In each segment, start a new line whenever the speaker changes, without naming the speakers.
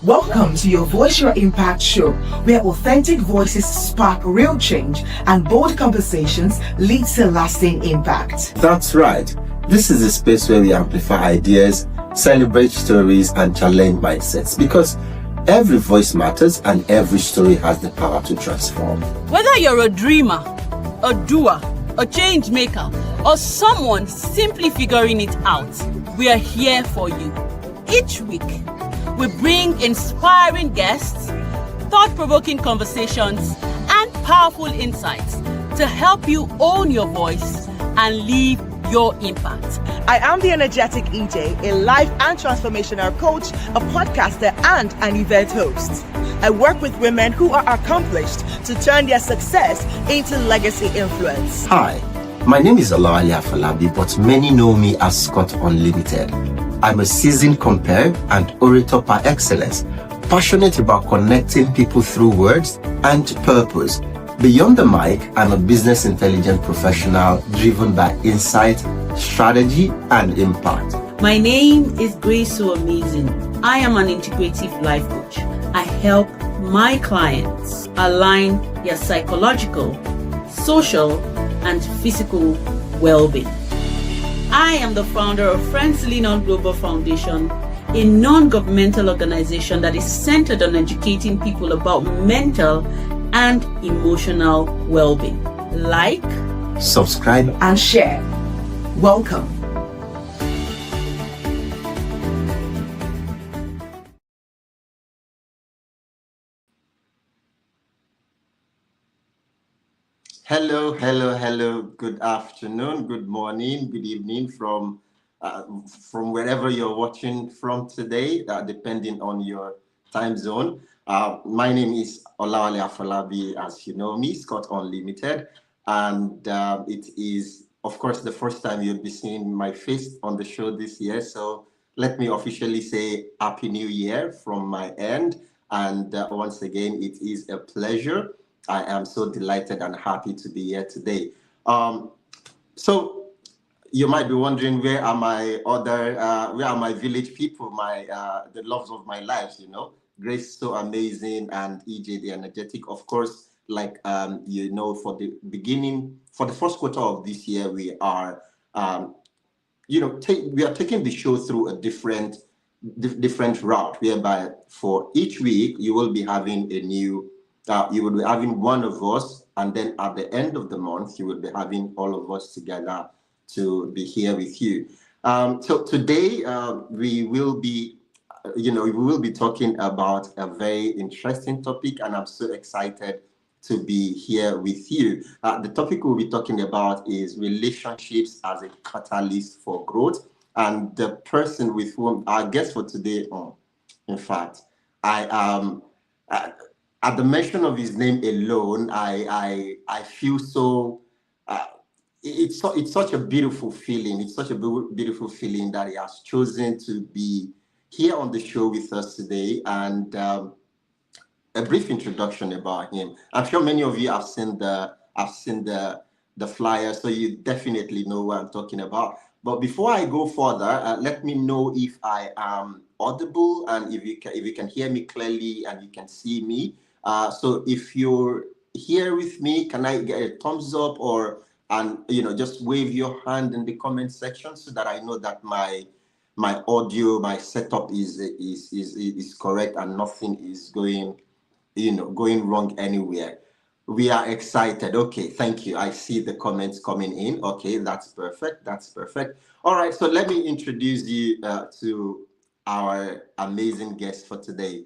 Welcome to your Voice Your Impact show, where authentic voices spark real change and bold conversations lead to lasting impact.
That's right. This is a space where we amplify ideas, celebrate stories, and challenge mindsets because every voice matters and every story has the power to transform.
Whether you're a dreamer, a doer, a change maker, or someone simply figuring it out, we are here for you. Each week, we bring inspiring guests, thought-provoking conversations, and powerful insights to help you own your voice and leave your impact.
I am the energetic EJ, a life and transformational coach, a podcaster, and an event host. I work with women who are accomplished to turn their success into legacy influence.
Hi, my name is Olawale Afolabi, but many know me as Scott Unlimited. I'm a seasoned compere and orator par excellence, passionate about connecting people through words and purpose. Beyond the mic, I'm a business intelligence professional driven by insight, strategy, and impact.
My name is Grace So Amazing. I am an integrative life coach. I help my clients align their psychological, social, and physical well-being. I am the founder of Friends Lean On Global Foundation, a non-governmental organization that is centered on educating people about mental and emotional well-being. Like,
subscribe,
and share. Welcome.
Hello. Good afternoon, good morning, good evening from wherever you're watching from today, depending on your time zone. My name is Olawale Afolabi, as you know me, Scott Unlimited, and it is, of course, the first time you'll be seeing my face on the show this year. So let me officially say Happy New Year from my end. And once again, it is a pleasure. I am so delighted and happy to be here today. So you might be wondering, where are my village people, the loves of my life, Grace So Amazing and EJ the Energetic. Of course, like for the first quarter of this year, we are we are taking the show through a different route, whereby for each week you will be having you will be having one of us, and then at the end of the month, you will be having all of us together to be here with you. So today we will be talking about a very interesting topic, and I'm so excited to be here with you. The topic we'll be talking about is relationships as a catalyst for growth, and the person with whom our guest for today, in fact, I am. At the mention of his name alone, I feel so. It's such a beautiful feeling. It's such a beautiful feeling that he has chosen to be here on the show with us today. And a brief introduction about him. I'm sure many of you have seen the flyer, so you definitely know what I'm talking about. But before I go further, let me know if I am audible and if you can hear me clearly and you can see me. So if you're here with me, can I get a thumbs up just wave your hand in the comment section so that I know that my audio, my setup is correct and nothing is going wrong anywhere. We are excited. Okay, thank you. I see the comments coming in. Okay, that's perfect. All right, so let me introduce you to our amazing guest for today.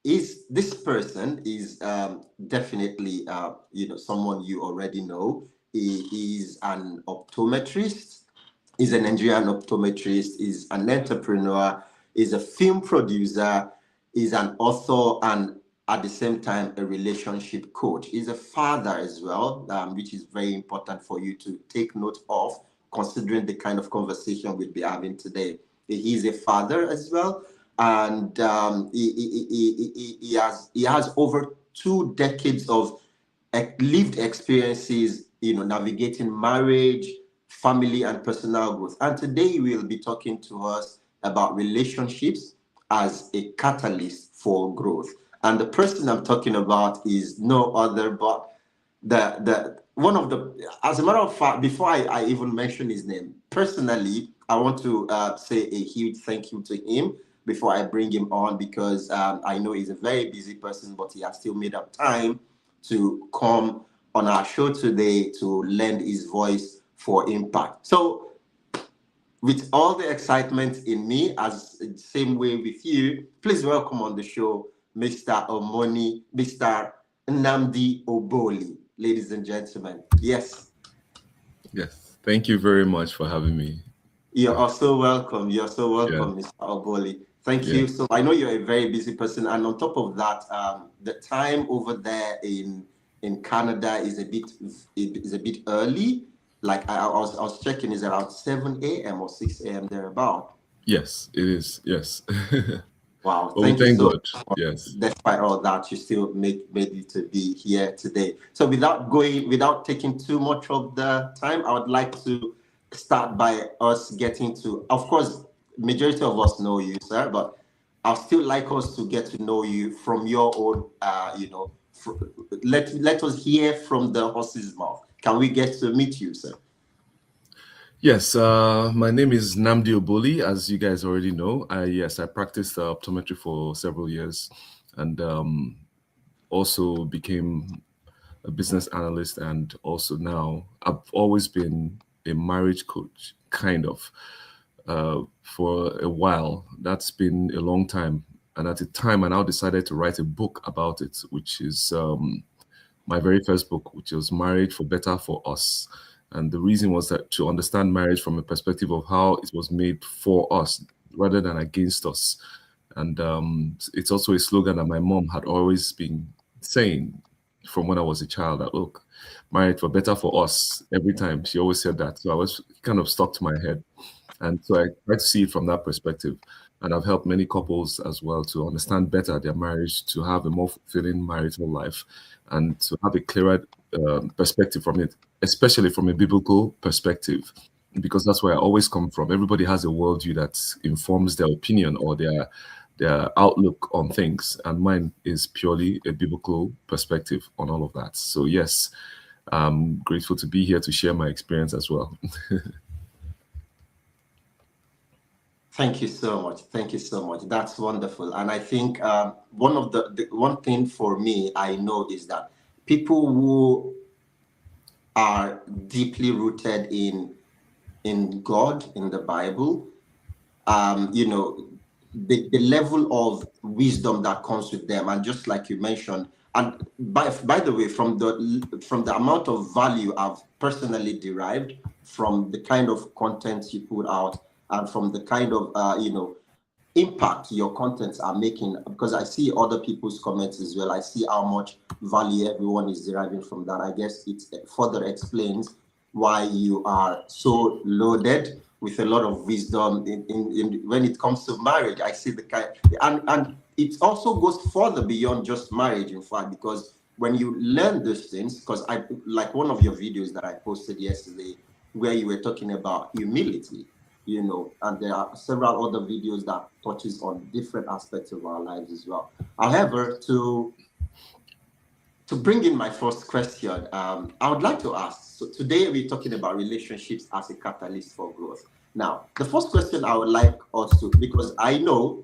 This person is definitely someone you already know. He is an optometrist. He's a Nigerian optometrist. He's an entrepreneur. He's a film producer. He's an author, and at the same time a relationship coach. He's a father as well, which is very important for you to take note of, considering the kind of conversation we'll be having today. He's a father as well. And he has over 2 decades of lived experiences, navigating marriage, family, and personal growth. And today he will be talking to us about relationships as a catalyst for growth. And the person I'm talking about is no other but the one of the, as a matter of fact, before I even mention his name, personally, I want to say a huge thank you to him before I bring him on, because I know he's a very busy person, but he has still made up time to come on our show today to lend his voice for impact. So with all the excitement in me, as the same way with you, please welcome on the show Mr. Omoni, Mr. Nnamdi Oboli, ladies and gentlemen. Yes.
Yes. Thank you very much for having me.
You're also welcome. You're so welcome,
Yeah.
Mr. Oboli. Thank you. So I know you're a very busy person, and on top of that, the time over there in Canada is a bit early. Like I was checking, is around 7 a.m. or 6 a.m. thereabout.
Yes, it is. Yes.
Wow.
Oh,
Thank you
thank
so
God.
much.
Yes.
Despite all that, you still made it to be here today. So without taking too much of the time, I would like to start by us getting to, of course, majority of us know you, sir, but I'd still like us to get to know you from your own, let us hear from the horse's mouth. Can we get to meet you, sir?
Yes, my name is Nnamdi Oboli, as you guys already know. I practiced optometry for several years, and also became a business analyst, and also now I've always been a marriage coach, kind of, for a while. That's been a long time, and at the time I now decided to write a book about it, which is my very first book, which was Marriage for Better for Us. And the reason was that to understand marriage from a perspective of how it was made for us rather than against us. And it's also a slogan that my mom had always been saying from when I was a child, that look, marriage for better for us. Every time she always said that. So I was kind of stuck to my head. And so I tried to see it from that perspective. And I've helped many couples as well to understand better their marriage, to have a more fulfilling marital life, and to have a clearer perspective from it, especially from a biblical perspective, because that's where I always come from. Everybody has a worldview that informs their opinion or their outlook on things, and mine is purely a biblical perspective on all of that. So yes, I'm grateful to be here to share my experience as well.
Thank you so much. Thank you so much. That's wonderful. And I think one of the one thing for me I know is that people who are deeply rooted in God, in the Bible, the level of wisdom that comes with them, and just like you mentioned, and by the way, from the amount of value I've personally derived from the kind of content you put out, and from the kind of impact your contents are making, because I see other people's comments as well. I see how much value everyone is deriving from that. I guess it further explains why you are so loaded with a lot of wisdom in when it comes to marriage. I see the kind, and it also goes further beyond just marriage, in fact, because when you learn these things, because I like one of your videos that I posted yesterday where you were talking about humility, and there are several other videos that touches on different aspects of our lives as well. However, to bring in my first question, I would like to ask, so today we're talking about relationships as a catalyst for growth. Now, the first question I would like us to, because I know,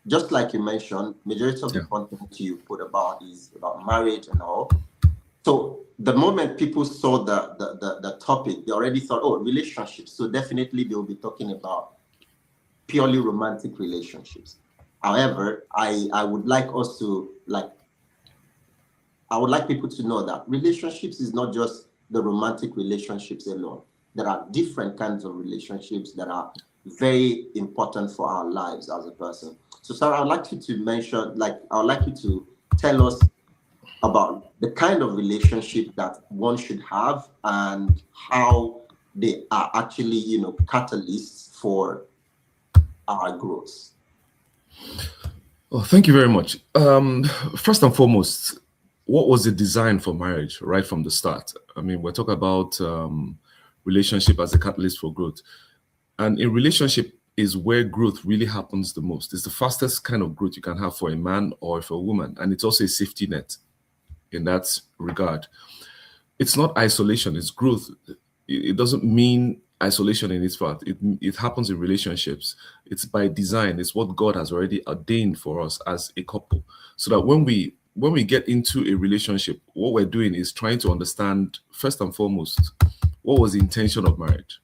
just like you mentioned, majority of the content you put about is about marriage and all. So the moment people saw the topic, they already thought, oh, relationships. So definitely they'll be talking about purely romantic relationships. However, I would like us to I would like people to know that relationships is not just the romantic relationships alone. There are different kinds of relationships that are very important for our lives as a person. So Sarah, I'd like you to mention, I would like you to tell us about the kind of relationship that one should have and how they are actually, catalysts for our growth.
Oh, thank you very much. First and foremost, what was the design for marriage right from the start? I mean, we're talking about relationship as a catalyst for growth. And in relationship, is where growth really happens the most. It's the fastest kind of growth you can have for a man or for a woman. And it's also a safety net in that regard. It's not isolation, it's growth. It doesn't mean isolation in its part. It happens in relationships. It's by design. It's what God has already ordained for us as a couple. So that when we get into a relationship, what we're doing is trying to understand, first and foremost, what was the intention of marriage?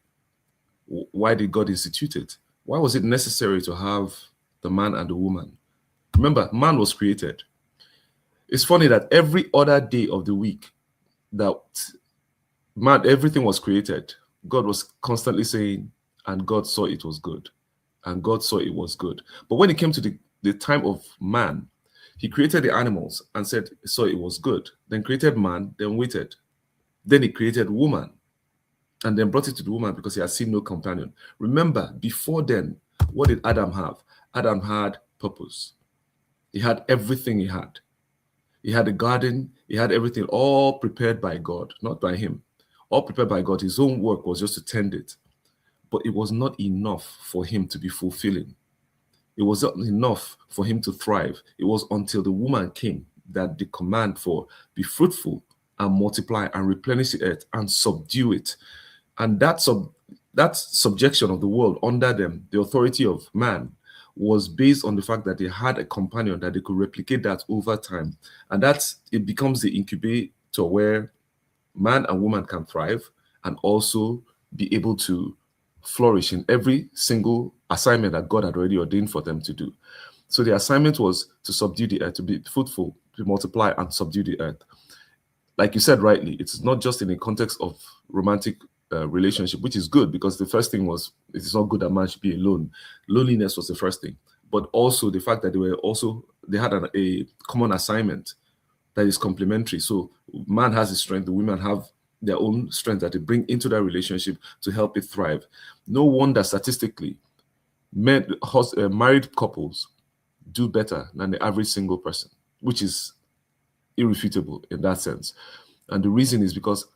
Why did God institute it? Why was it necessary to have the man and the woman? Remember, man was created. It's funny that every other day of the week that everything was created, God was constantly saying, and God saw it was good. And God saw it was good. But when it came to the time of man, he created the animals and said, saw it was good. Then created man, then waited. Then he created woman and then brought it to the woman because he had seen no companion. Remember, before then, what did Adam have? Adam had purpose. He had everything he had. He had a garden, he had everything, all prepared by God, not by him. All prepared by God. His own work was just to tend it. But it was not enough for him to be fulfilling. It was not enough for him to thrive. It was until the woman came that the command for be fruitful and multiply and replenish the earth and subdue it. And that subjection of the world under them, the authority of man, was based on the fact that they had a companion that they could replicate that over time. And it becomes the incubator where man and woman can thrive and also be able to flourish in every single assignment that God had already ordained for them to do. So the assignment was to subdue the earth, to be fruitful, to multiply and subdue the earth. Like you said rightly, it's not just in the context of romantic relationship, which is good, because the first thing was, it is not good that man should be alone. Loneliness was the first thing, but also the fact that they had a common assignment that is complementary. So man has his strength, the women have their own strength that they bring into that relationship to help it thrive. No wonder statistically, married couples do better than the average single person, which is irrefutable in that sense. And the reason is because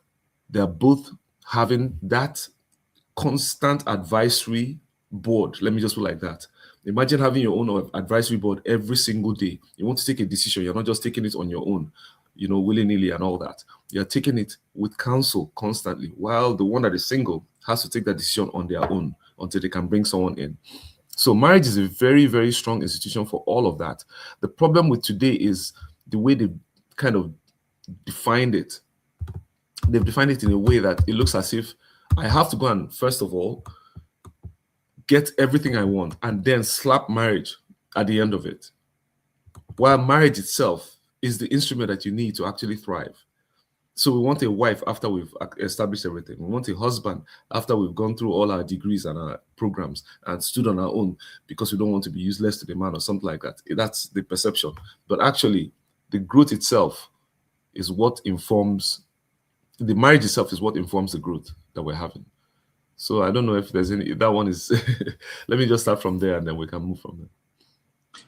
they're both having that constant advisory board. Let me just put it like that. Imagine having your own advisory board every single day. You want to take a decision. You're not just taking it on your own, willy-nilly and all that. You're taking it with counsel constantly, while the one that is single has to take that decision on their own until they can bring someone in. So marriage is a very, very strong institution for all of that. The problem with today is the way they kind of defined it. They've defined it in a way that it looks as if I have to go and, first of all, get everything I want and then slap marriage at the end of it. While marriage itself is the instrument that you need to actually thrive. So we want a wife after we've established everything. We want a husband after we've gone through all our degrees and our programs and stood on our own, because we don't want to be useless to the man or something like that. That's the perception. But actually, the growth itself is what informs, the marriage itself is what informs the growth that we're having. So I don't know if there's any, that one is, let me just start from there and then we can move from there.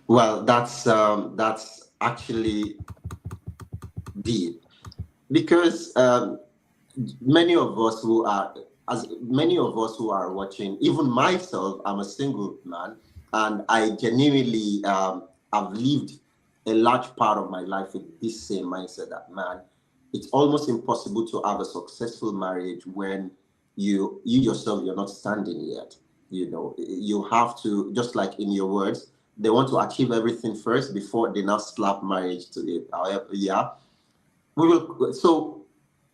Well, that's actually deep, because many of us who are watching, even myself, I'm a single man, and I genuinely have lived a large part of my life with this same mindset that, man, it's almost impossible to have a successful marriage when you yourself, you're not standing yet. You have to, just like in your words, they want to achieve everything first before they now slap marriage to it. However, yeah, we will. So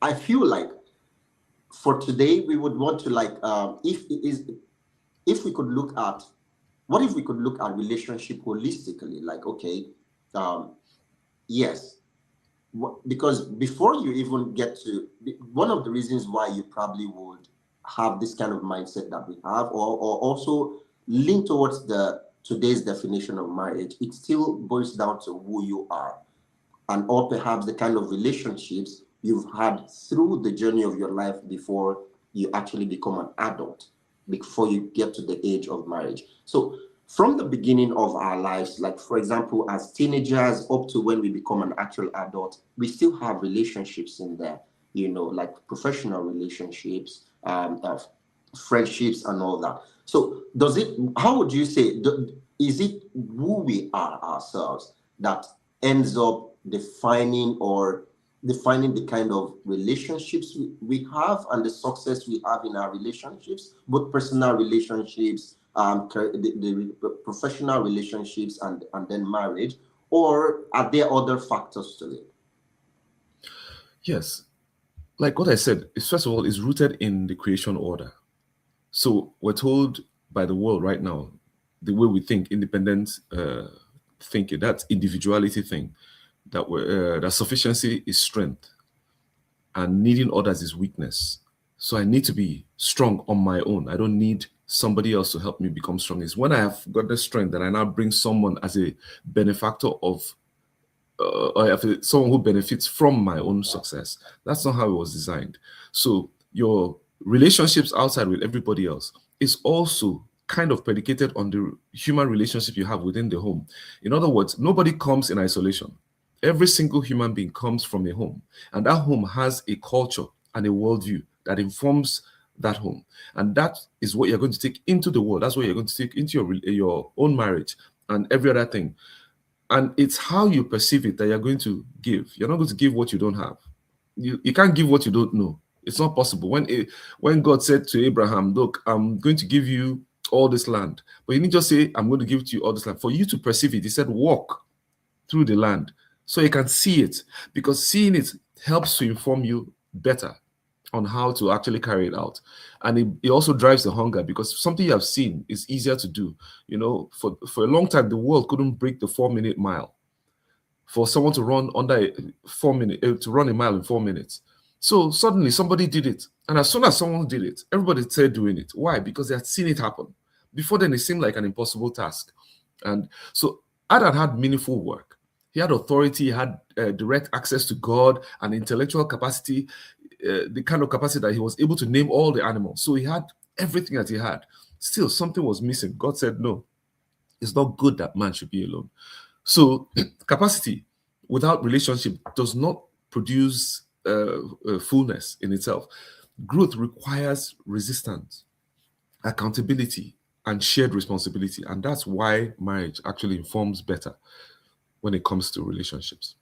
I feel like for today, we would want to, like, if we could look at, what if we could look at relationship holistically? Like, okay, yes, because before you even get to, one of the reasons why you probably would have this kind of mindset that we have, or also lean towards today's definition of marriage, it still boils down to who you are, and or perhaps the kind of relationships you've had through the journey of your life before you actually become an adult, before you get to the age of marriage. So from the beginning of our lives, like for example, as teenagers up to when we become an actual adult, we still have relationships in there, like professional relationships, friendships and all that. So does it, how would you say, is it who we are ourselves that ends up defining the kind of relationships we have and the success we have in our relationships, both personal relationships, the professional relationships, and then marriage? Or are there other factors to it?
Yes. Like what I said, it's, first of all, is rooted in the creation order. So we're told by the world right now, the way we think, independent thinking, that individuality thing, that sufficiency is strength and needing others is weakness. So I need to be strong on my own. I don't need somebody else to help me become strong. It's when I have got the strength that I now bring someone as a benefactor of, or someone who benefits from my own success. That's not how it was designed. So your relationships outside with everybody else is also kind of predicated on the human relationship you have within the home. In other words, nobody comes in isolation. Every single human being comes from a home, and that home has a culture and a worldview that informs that home. And that is what you're going to take into the world. That's what you're going to take into your own marriage and every other thing. And it's how you perceive it that you're going to give. You're not going to give what you don't have. You can't give what you don't know. It's not possible. When God said to Abraham, look, I'm going to give you all this land, but you need to just say, I'm going to give to you all this land. For you to perceive it, he said, walk through the land so you can see it, because seeing it helps to inform you better on how to actually carry it out. And it also drives the hunger, because something you have seen is easier to do. You know, for a long time, the world couldn't break the 4-minute mile. For someone to run under 4 minutes, to run a mile in 4 minutes. So suddenly somebody did it. And as soon as someone did it, everybody started doing it. Why? Because they had seen it happen. Before then, it seemed like an impossible task. And so Adam had meaningful work. He had authority, he had direct access to God and intellectual capacity, the kind of capacity that he was able to name all the animals. So he had everything that he had. Still, something was missing. God said, no, it's not good that man should be alone. So capacity without relationship does not produce fullness in itself. Growth requires resistance, accountability, and shared responsibility. And that's why marriage actually informs better when it comes to relationships.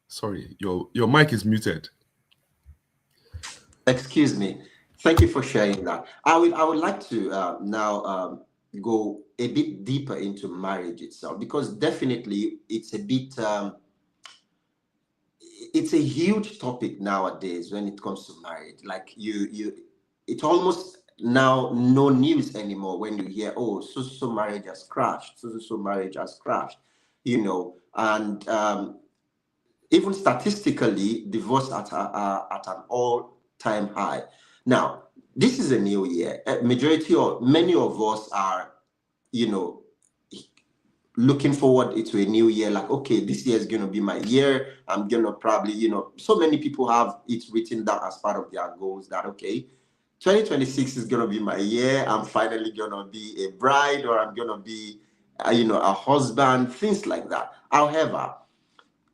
Sorry, your mic is muted.
Excuse me. Thank you for sharing that. I would like to now go a bit deeper into marriage itself, because definitely it's a bit it's a huge topic nowadays when it comes to marriage. Like it's almost now no news anymore when you hear, oh, so marriage has crashed, so marriage has crashed, you know. And even statistically, divorce at an all-time high. Now, this is a new year. Majority or many of us are, you know, looking forward to a new year. Like, okay, this year is going to be my year. I'm going to probably, you know, so many people have it written down as part of their goals that, okay, 2026 is going to be my year. I'm finally going to be a bride, or I'm going to be, you know, a husband, things like that. However,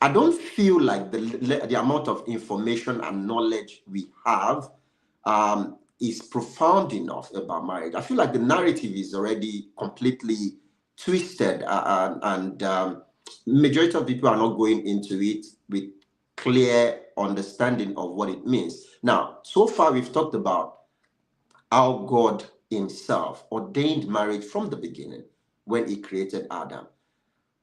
I don't feel like the amount of information and knowledge we have is profound enough about marriage. I feel like the narrative is already completely twisted, and majority of people are not going into it with clear understanding of what it means. Now, so far we've talked about how God himself ordained marriage from the beginning when he created Adam.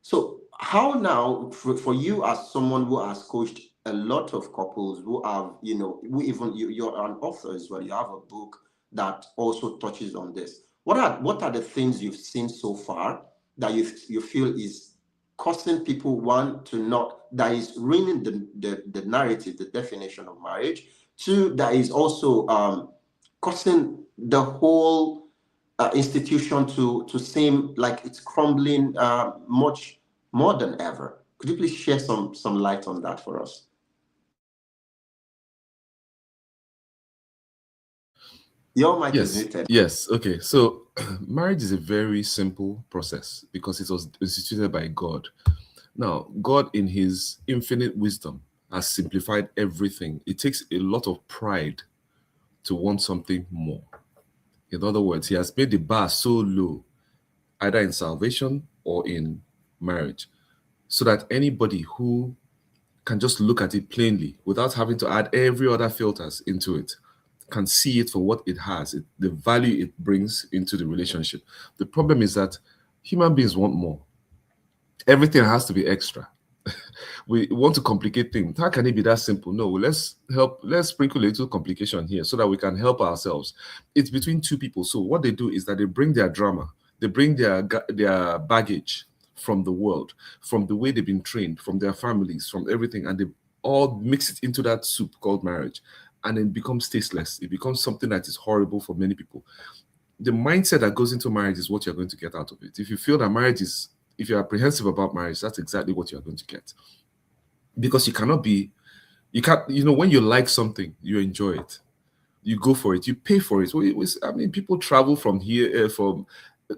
So how now, for you as someone who has coached a lot of couples who have, you know, who even you're an author as well, you have a book that also touches on this. What are the things you've seen so far that you feel is causing people, one, to not, that is ruining the narrative, the definition of marriage, two, that is also causing the whole institution to seem like it's crumbling much more than ever? Could you please share some light on that for us? Your mic is
Yes,
muted.
yes. Okay. So marriage is a very simple process because it was instituted by God. Now, God, in his infinite wisdom, has simplified everything. It takes a lot of pride to want something more. In other words, he has made the bar so low, either in salvation or in marriage, so that anybody who can just look at it plainly without having to add every other filters into it can see it for what it has, the value it brings into the relationship. The problem is that human beings want more. Everything has to be extra. We want to complicate things. How can it be that simple? No, let's sprinkle a little complication here so that we can help ourselves. It's between two people. So what they do is that they bring their drama, they bring their baggage from the world, from the way they've been trained, from their families, from everything, and they all mix it into that soup called marriage. And it becomes tasteless. It becomes something that is horrible for many people. The mindset that goes into marriage is what you're going to get out of it. If you feel that if you're apprehensive about marriage, that's exactly what you're going to get. Because you can't, when you like something, you enjoy it. You go for it, you pay for it. I mean, people travel from here, from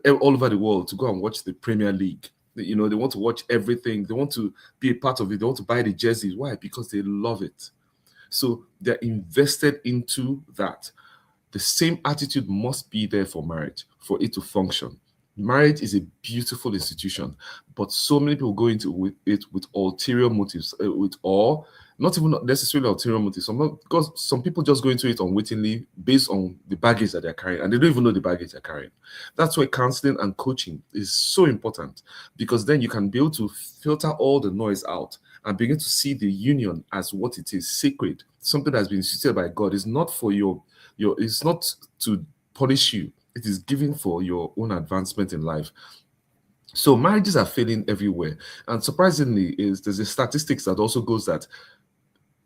all over the world to go and watch the Premier League. They want to watch everything. They want to be a part of it. They want to buy the jerseys. Why? Because they love it. So they're invested into that. The same attitude must be there for marriage for it to function. Marriage is a beautiful institution, but so many people go into it with ulterior motives, not even necessarily ulterior motives. Because some people just go into it unwittingly based on the baggage that they're carrying, and they don't even know the baggage they're carrying. That's why counseling and coaching is so important, because then you can be able to filter all the noise out and begin to see the union as what it is, sacred, something that's been instituted by God. It's not for it's not to punish you. It is given for your own advancement in life. So marriages are failing everywhere. And surprisingly, there's a statistics that also goes that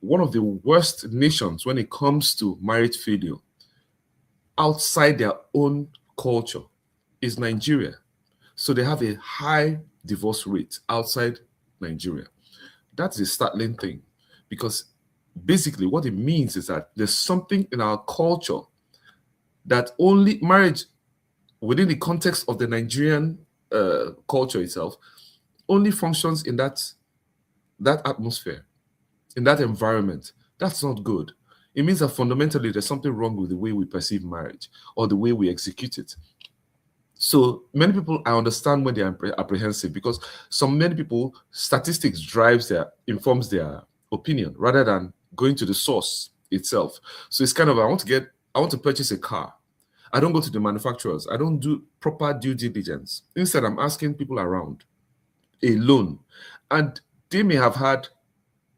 one of the worst nations when it comes to marriage failure outside their own culture is Nigeria. So they have a high divorce rate outside Nigeria. That's a startling thing, because basically what it means is that there's something in our culture that only marriage within the context of the Nigerian culture itself only functions in that atmosphere, in that environment. That's not good. It means that fundamentally there's something wrong with the way we perceive marriage or the way we execute it. So many people, I understand when they're apprehensive, because many people, statistics informs their opinion rather than going to the source itself. So it's kind of, I want to purchase a car. I don't go to the manufacturers. I don't do proper due diligence. Instead, I'm asking people around alone. And they may have had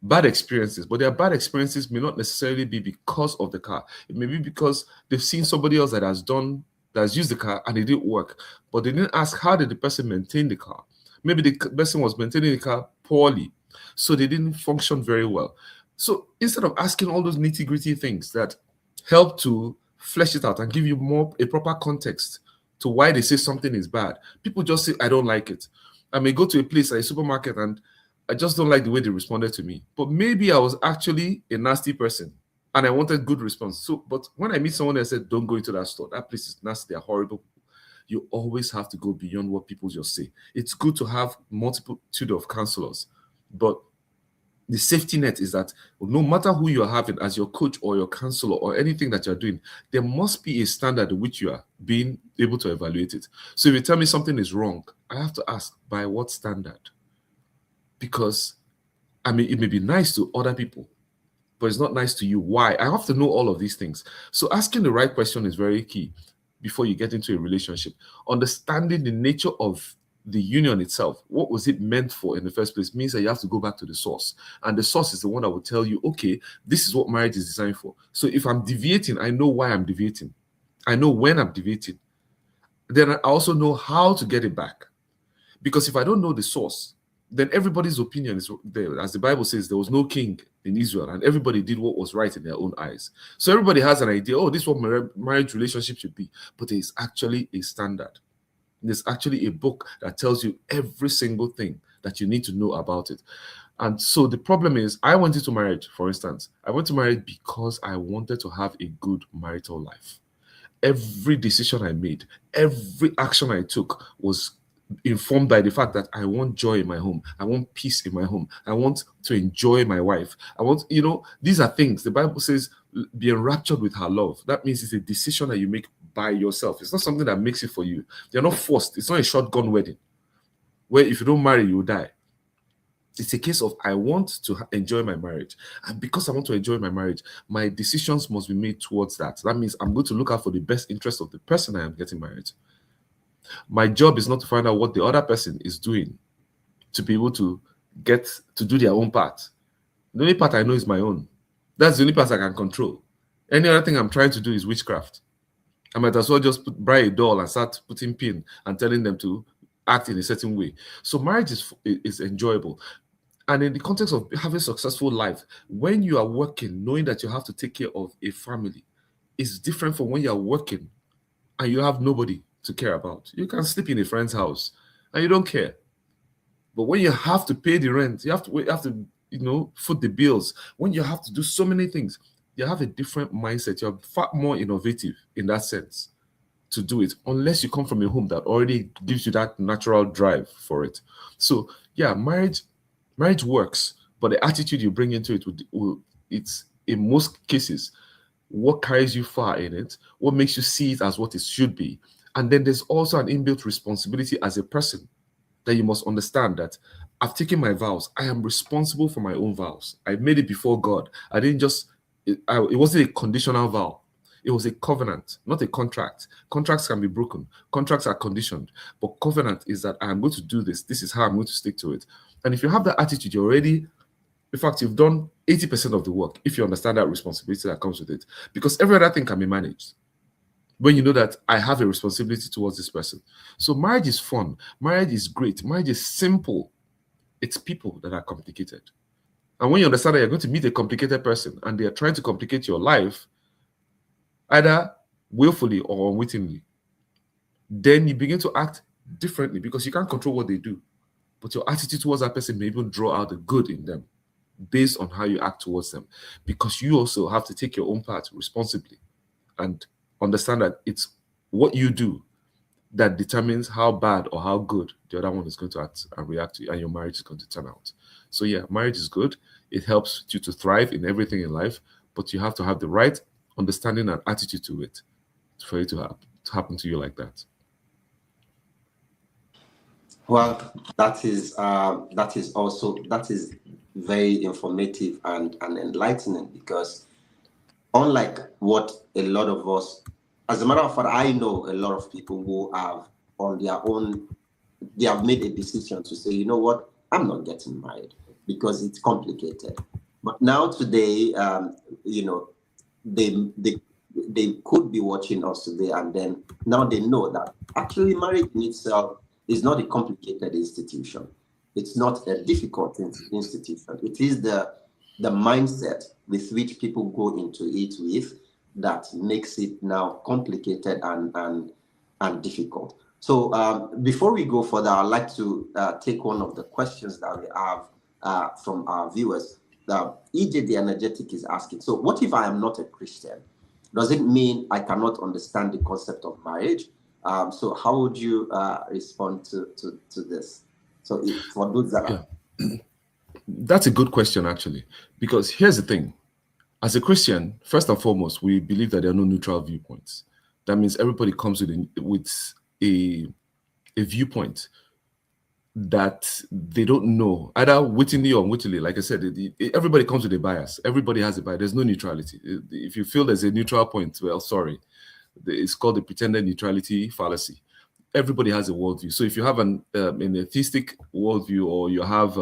bad experiences, but their bad experiences may not necessarily be because of the car. It may be because they've seen somebody else that has used the car and it didn't work, but they didn't ask, how did the person maintain the car? Maybe the person was maintaining the car poorly, so they didn't function very well. So instead of asking all those nitty-gritty things that help to flesh it out and give you a proper context to why they say something is bad, people just say, I don't like it. I may go to a place like a supermarket and I just don't like the way they responded to me. But maybe I was actually a nasty person and I wanted good response. So, but when I meet someone that said, don't go into that store, that place is nasty, they're horrible, you always have to go beyond what people just say. It's good to have multitude of counselors, but the safety net is that no matter who you're having as your coach or your counselor or anything that you're doing, there must be a standard in which you are being able to evaluate it. So if you tell me something is wrong, I have to ask, by what standard? Because, I mean, it may be nice to other people, but it's not nice to you. Why? I have to know all of these things. So asking the right question is very key before you get into a relationship. Understanding the nature of the union itself, what was it meant for in the first place, means that you have to go back to the source. And the source is the one that will tell you, okay, this is what marriage is designed for. So if I'm deviating, I know why I'm deviating. I know when I'm deviating. Then I also know how to get it back. Because if I don't know the source, then everybody's opinion is there. As the Bible says, there was no king in Israel, and everybody did what was right in their own eyes. So everybody has an idea, oh, this is what marriage relationship should be. But there is actually a standard. There's actually a book that tells you every single thing that you need to know about it. And so the problem is, I went into marriage, for instance. I went to marriage because I wanted to have a good marital life. every decision I made, every action I took was informed by the fact that I want joy in my home. I want peace in my home. I want to enjoy my wife. I want, these are things. The Bible says, be enraptured with her love. That means it's a decision that you make by yourself. It's not something that makes it for you. You're not forced. It's not a shotgun wedding where if you don't marry, you will die. It's a case of I want to enjoy my marriage. And because I want to enjoy my marriage, my decisions must be made towards that. That means I'm going to look out for the best interest of the person I am getting married to. My job is not to find out what the other person is doing to be able to get to do their own part. The only part I know is my own. That's the only part I can control. Any other thing I'm trying to do is witchcraft. I might as well just buy a doll and start putting pin and telling them to act in a certain way. So marriage is enjoyable. And in the context of having a successful life, when you are working, knowing that you have to take care of a family, is different from when you are working and you have nobody to care about. You can sleep in a friend's house and you don't care. But when you have to pay the rent, you have to foot the bills, when you have to do so many things, you have a different mindset. You're far more innovative in that sense to do it, unless you come from a home that already gives you that natural drive for it. So yeah, marriage works, but the attitude you bring into it, it's in most cases what carries you far in it, what makes you see it as what it should be. And then there's also an inbuilt responsibility as a person that you must understand that I've taken my vows. I am responsible for my own vows. I made it before God. I didn't just, it wasn't a conditional vow. It was a covenant, not a contract. Contracts can be broken. Contracts are conditioned. But covenant is that I'm going to do this. This is how I'm going to stick to it. And if you have that attitude, you're already, in fact, you've done 80% of the work if you understand that responsibility that comes with it. Because every other thing can be managed when you know that I have a responsibility towards this person. So marriage is fun. Marriage is great. Marriage is simple. It's people that are complicated. And when you understand that you're going to meet a complicated person and they are trying to complicate your life, either willfully or unwittingly, then you begin to act differently because you can't control what they do. But your attitude towards that person may even draw out the good in them based on how you act towards them, because you also have to take your own part responsibly and understand that it's what you do that determines how bad or how good the other one is going to act and react to, and your marriage is going to turn out. So yeah, marriage is good. It helps you to thrive in everything in life, but you have to have the right understanding and attitude to it for it to happen to you like that.
Well, that is very informative and enlightening, because unlike what a lot of us, as a matter of fact, I know a lot of people who have on their own, they have made a decision to say, you know what, I'm not getting married because it's complicated. But now today, they could be watching us today, and then now they know that actually marriage in itself is not a complicated institution. It's not a difficult institution. It is the mindset with which people go into it with that makes it now complicated and difficult. So before we go further, I'd like to take one of the questions that we have from our viewers. EJ the Energetic is asking, so what if I am not a Christian? Does it mean I cannot understand the concept of marriage? So how would you respond to this? So for those that are...
That's a good question, actually, because here's the thing. As a Christian, first and foremost, we believe that there are no neutral viewpoints. That means everybody comes with a viewpoint that they don't know, either wittingly or unwittingly. Like I said, everybody comes with a bias. Everybody has a bias. There's no neutrality. If you feel there's a neutral point, well, sorry. It's called the pretended neutrality fallacy. Everybody has a worldview. So if you have an atheistic worldview, or you have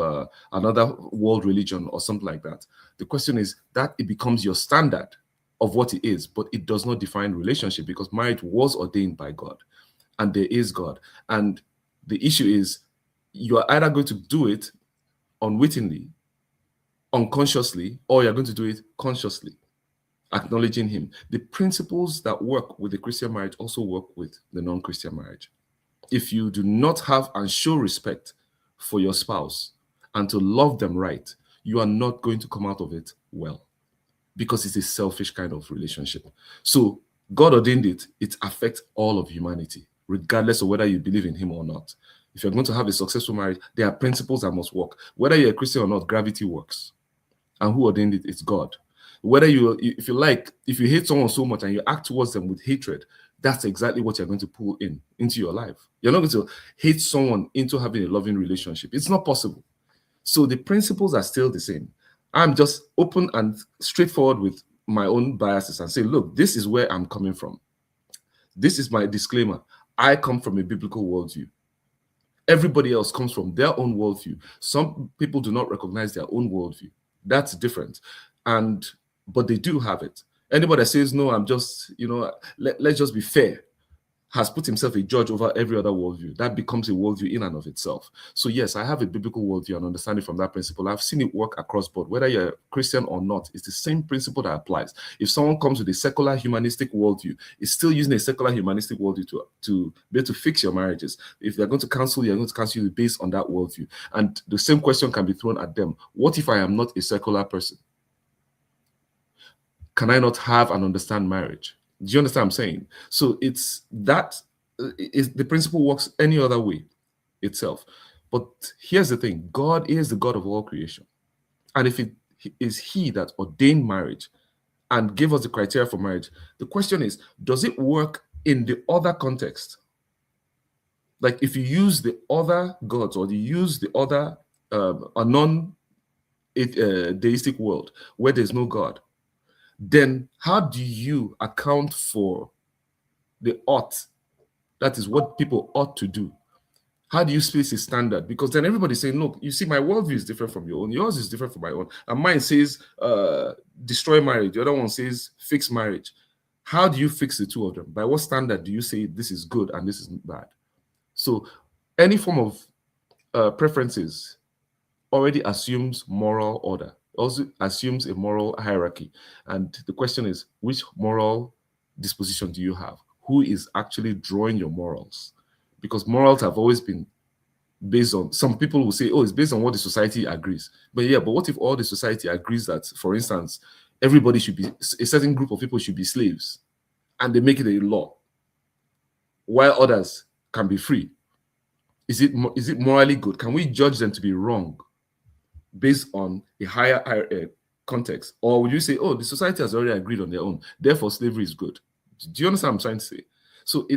another world religion or something like that, the question is that it becomes your standard of what it is, but it does not define relationship, because marriage was ordained by God and there is God. And the issue is you are either going to do it unwittingly, unconsciously, or you're going to do it consciously, acknowledging him. The principles that work with the Christian marriage also work with the non-Christian marriage. If you do not have and show respect for your spouse and to love them right, you are not going to come out of it well, because it's a selfish kind of relationship. So God ordained it. It affects all of humanity, regardless of whether you believe in him or not. If you're going to have a successful marriage, there are principles that must work. Whether you're a Christian or not, gravity works. And who ordained it? It's God. Whether if you hate someone so much and you act towards them with hatred, that's exactly what you're going to pull into your life. You're not going to hate someone into having a loving relationship. It's not possible. So the principles are still the same. I'm just open and straightforward with my own biases and say, look, this is where I'm coming from. This is my disclaimer. I come from a biblical worldview. Everybody else comes from their own worldview. Some people do not recognize their own worldview. That's different. But they do have it. Anybody that says, no, I'm just, let's just be fair, has put himself a judge over every other worldview. That becomes a worldview in and of itself. So yes, I have a biblical worldview and understanding from that principle. I've seen it work across board. Whether you're a Christian or not, it's the same principle that applies. If someone comes with a secular humanistic worldview, it's still using a secular humanistic worldview to be able to fix your marriages. If they're going to counsel you, they're going to counsel you based on that worldview. And the same question can be thrown at them. What if I am not a secular person? Can I not have and understand marriage? Do you understand what I'm saying? So it's that the principle works any other way itself. But here's the thing. God is the God of all creation. And if it is he that ordained marriage and gave us the criteria for marriage, the question is, does it work in the other context? Like if you use the other gods or you use the other a non-deistic world where there's no God, then how do you account for the ought? That is what people ought to do. How do you place a standard? Because then everybody's saying, look, you see, my worldview is different from your own. Yours is different from my own. And mine says destroy marriage. The other one says fix marriage. How do you fix the two of them? By what standard do you say this is good and this is bad? So any form of preferences already assumes moral order. Also assumes a moral hierarchy. And the question is, which moral disposition do you have? Who is actually drawing your morals? Because morals have always been based on, some people will say, oh, it's based on what the society agrees. But yeah, but what if all the society agrees that, for instance, everybody should be, a certain group of people should be slaves, and they make it a law, while others can be free? Is it morally good? Can we judge them to be wrong based on a higher context? Or would you say, oh, the society has already agreed on their own, therefore slavery is good? Do you understand what I'm trying to say? So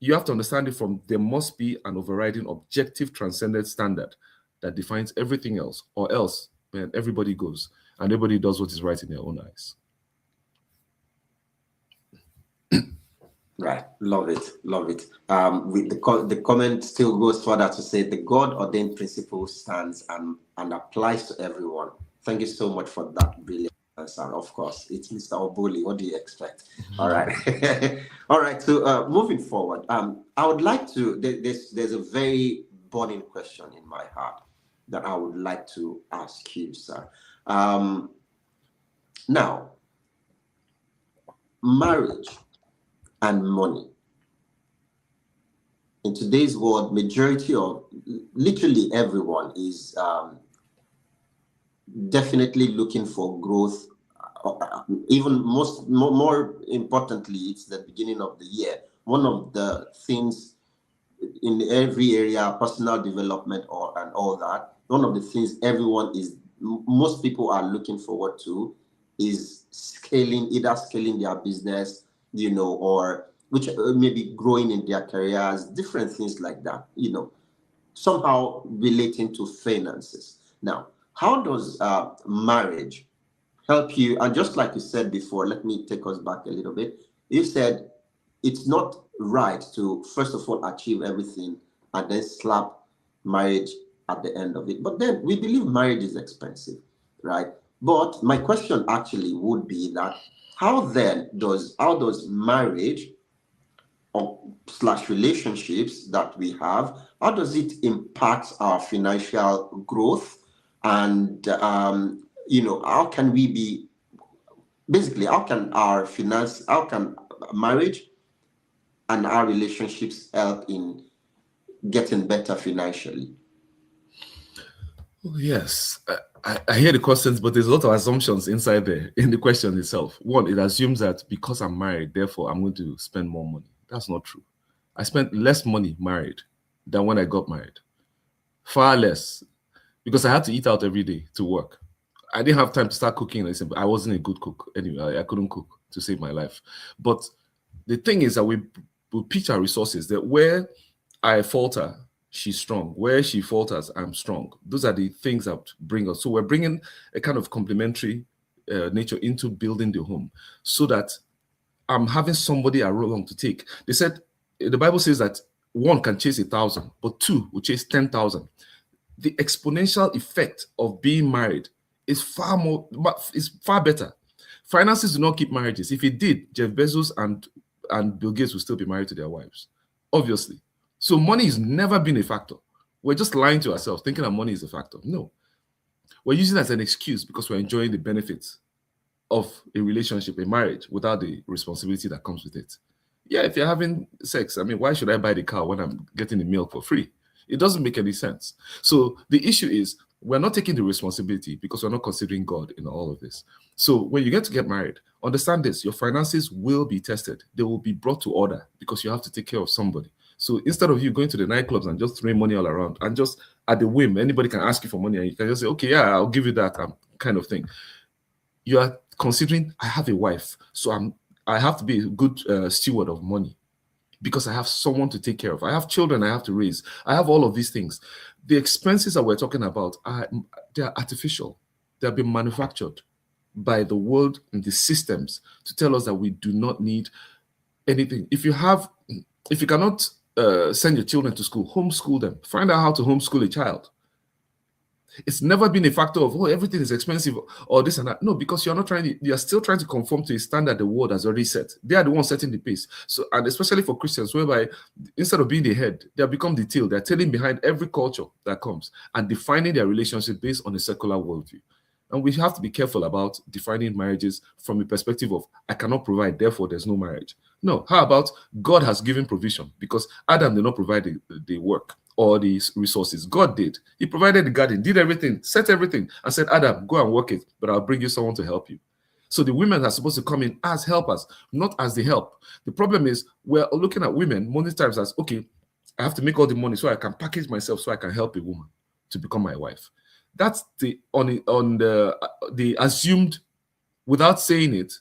you have to understand it from, there must be an overriding objective transcendent standard that defines everything else, or else, man, everybody goes and everybody does what is right in their own eyes.
Right, love it. The comment still goes further to say the God ordained principle stands and applies to everyone. Thank you so much for that brilliant answer. Of course, it's Mr. Oboli. What do you expect? All right, all right. So moving forward, I would like to. There's a very burning question in my heart that I would like to ask you, sir. Now, marriage and money. In today's world, majority of literally everyone is definitely looking for growth. Even more importantly, it's the beginning of the year. One of the things in every area, personal development and all that, one of the things most people are looking forward to is either scaling their business, or which maybe growing in their careers, different things like that, somehow relating to finances. Now, how does marriage help you? And just like you said before, let me take us back a little bit. You said it's not right to, first of all, achieve everything and then slap marriage at the end of it. But then we believe marriage is expensive, right? But my question actually would be that how does marriage / relationships that we have, how does it impact our financial growth? And how can we be, basically, how can marriage and our relationships help in getting better financially?
Oh, yes, I hear the questions, but there's a lot of assumptions inside there in the question itself. One, it assumes that because I'm married, therefore I'm going to spend more money. That's not true. I spent less money married than when I got married. Far less, because I had to eat out every day to work. I didn't have time to start cooking. I wasn't a good cook anyway. I couldn't cook to save my life. But the thing is that we pitch our resources that where I falter, she's strong. Where she falters, I'm strong. Those are the things that bring us. So we're bringing a kind of complementary nature into building the home so that I'm having somebody along to take. They said, the Bible says that one can chase 1,000, but two will chase 10,000. The exponential effect of being married is far better. Finances do not keep marriages. If it did, Jeff Bezos and Bill Gates will still be married to their wives, obviously. So money has never been a factor. We're just lying to ourselves, thinking that money is a factor. No, we're using it as an excuse because we're enjoying the benefits of a relationship, a marriage, without the responsibility that comes with it. Yeah, if you're having sex, I mean, why should I buy the car when I'm getting the milk for free? It doesn't make any sense. So the issue is we're not taking the responsibility because we're not considering God in all of this. So when you get married, understand this, your finances will be tested. They will be brought to order because you have to take care of somebody. So instead of you going to the nightclubs and just throwing money all around and just at the whim, anybody can ask you for money and you can just say, okay, yeah, I'll give you that kind of thing. You are considering, I have a wife, so I have to be a good steward of money because I have someone to take care of. I have children I have to raise. I have all of these things. The expenses that we're talking about, they are artificial. They have been manufactured by the world and the systems to tell us that we do not need anything. If you cannot send your children to school, homeschool them. Find out how to homeschool a child. It's never been a factor of, oh, everything is expensive or this and that. No, because you're still trying to conform to a standard the world has already set. They are the ones setting the pace. So, and especially for Christians, whereby instead of being the head, they have become the tail. They're tailing behind every culture that comes and defining their relationship based on a secular worldview. And we have to be careful about defining marriages from a perspective of, I cannot provide, therefore there's no marriage. No, how about God has given provision because Adam did not provide the work or the resources. God did. He provided the garden, did everything, set everything, and said, Adam, go and work it, but I'll bring you someone to help you. So the women are supposed to come in as helpers, not as the help. The problem is we're looking at women many times as, okay, I have to make all the money so I can package myself so I can help a woman to become my wife. That's the assumed, without saying it,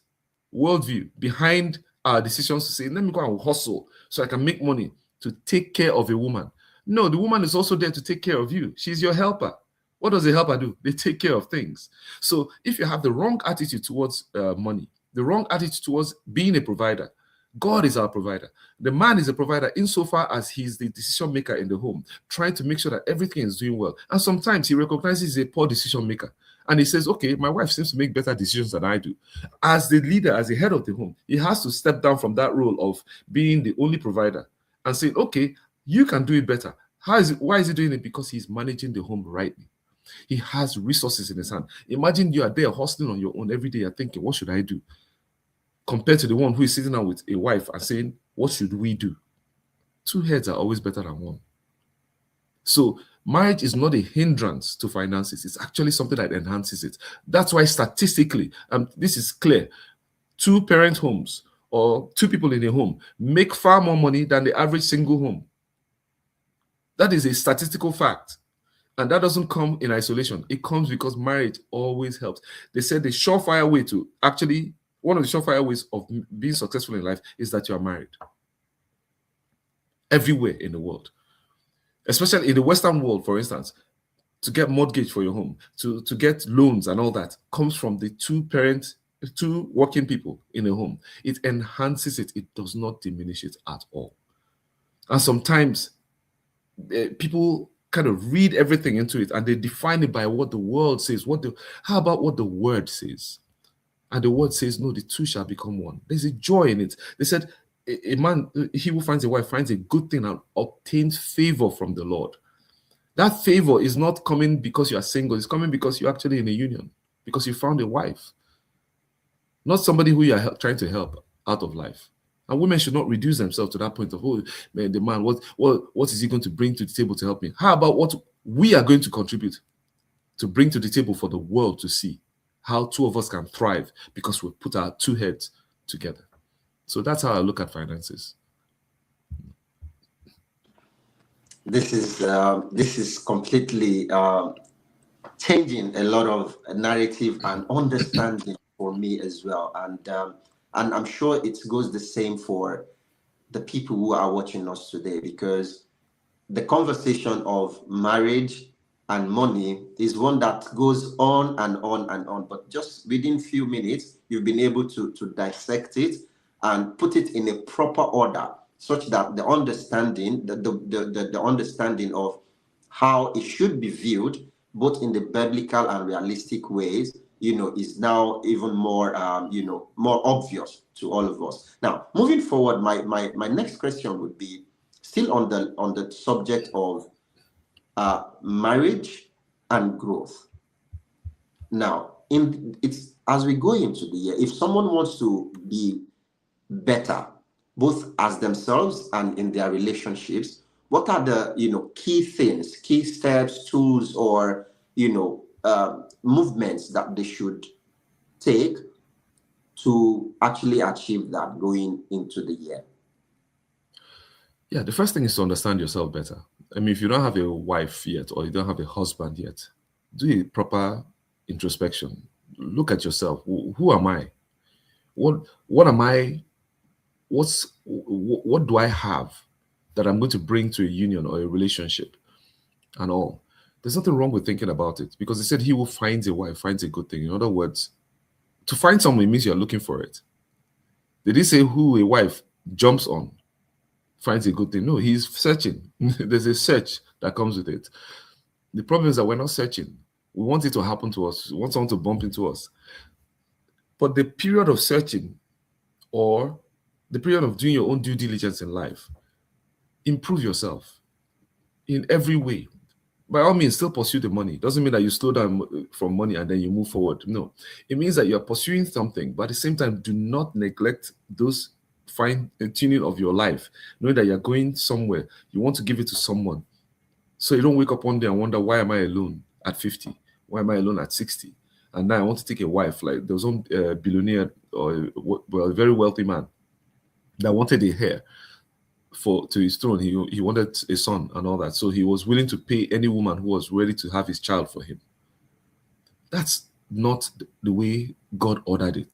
worldview behind our decisions to say, let me go and hustle so I can make money to take care of a woman. No, the woman is also there to take care of you. She's your helper. What does a helper do? They take care of things. So if you have the wrong attitude towards money, the wrong attitude towards being a provider, God is our provider. The man is a provider insofar as he's the decision maker in the home, trying to make sure that everything is doing well. And sometimes he recognizes he's a poor decision maker. And he says, okay, my wife seems to make better decisions than I do. As the leader, as the head of the home, he has to step down from that role of being the only provider and say, okay, you can do it better. Why is he doing it? Because he's managing the home rightly. He has resources in his hand. Imagine you are there hustling on your own every day. You're thinking, what should I do? Compared to the one who is sitting down with a wife and saying, what should we do? Two heads are always better than one. So marriage is not a hindrance to finances. It's actually something that enhances it. That's why statistically, this is clear, two-parent homes or two people in a home make far more money than the average single home. That is a statistical fact. And that doesn't come in isolation. It comes because marriage always helps. They said the surefire way to actually, one of the surefire ways of being successful in life is that you are married. Everywhere in the world. Especially in the Western world, for instance, to get mortgage for your home, to get loans and all that comes from the two working people in a home. It enhances it. It does not diminish it at all. And sometimes people kind of read everything into it and they define it by what the world says. How about what the word says? And the word says, no, the two shall become one. There's a joy in it. They said, a man, he who finds a wife finds a good thing and obtains favor from the Lord. That favor is not coming because you are single. It's coming because you're actually in a union, because you found a wife, not somebody who you are trying to help out of life. And women should not reduce themselves to that point of, oh, man, the man, what is he going to bring to the table to help me? How about what we are going to contribute to bring to the table for the world to see how two of us can thrive because we put our two heads together. So that's how I look at finances.
This is completely changing a lot of narrative and understanding for me as well, and I'm sure it goes the same for the people who are watching us today, because the conversation of marriage and money is one that goes on and on and on. But just within few minutes, you've been able to dissect it and put it in a proper order, such that the understanding, the understanding of how it should be viewed, both in the biblical and realistic ways, is now even more, more obvious to all of us. Now, moving forward, my next question would be still on the subject of marriage and growth. Now, it's as we go into the year, if someone wants to be better, both as themselves and in their relationships, what are the key things, key steps, tools, or movements that they should take to actually achieve that going into the year?
Yeah, the first thing is to understand yourself better. I mean, if you don't have a wife yet or you don't have a husband yet, do a proper introspection. Look at yourself. Who am I? What am I? What do I have that I'm going to bring to a union or a relationship and all? There's nothing wrong with thinking about it, because they said he who finds a wife finds a good thing. In other words, to find someone means you're looking for it. They didn't say who a wife jumps on finds a good thing. No, he's searching. There's a search that comes with it. The problem is that we're not searching. We want it to happen to us. We want someone to bump into us. But the period of searching, or the period of doing your own due diligence in life, improve yourself in every way. By all means, still pursue the money. Doesn't mean that you slow down from money and then you move forward. No, it means that you're pursuing something, but at the same time, do not neglect those fine-tuning of your life, knowing that you're going somewhere. You want to give it to someone, so you don't wake up one day and wonder, why am I alone at 50? Why am I alone at 60? And now I want to take a wife. Like there was some billionaire, or a very wealthy man that wanted a heir to his throne. He wanted a son and all that, so he was willing to pay any woman who was ready to have his child for him. That's not the way God ordered it.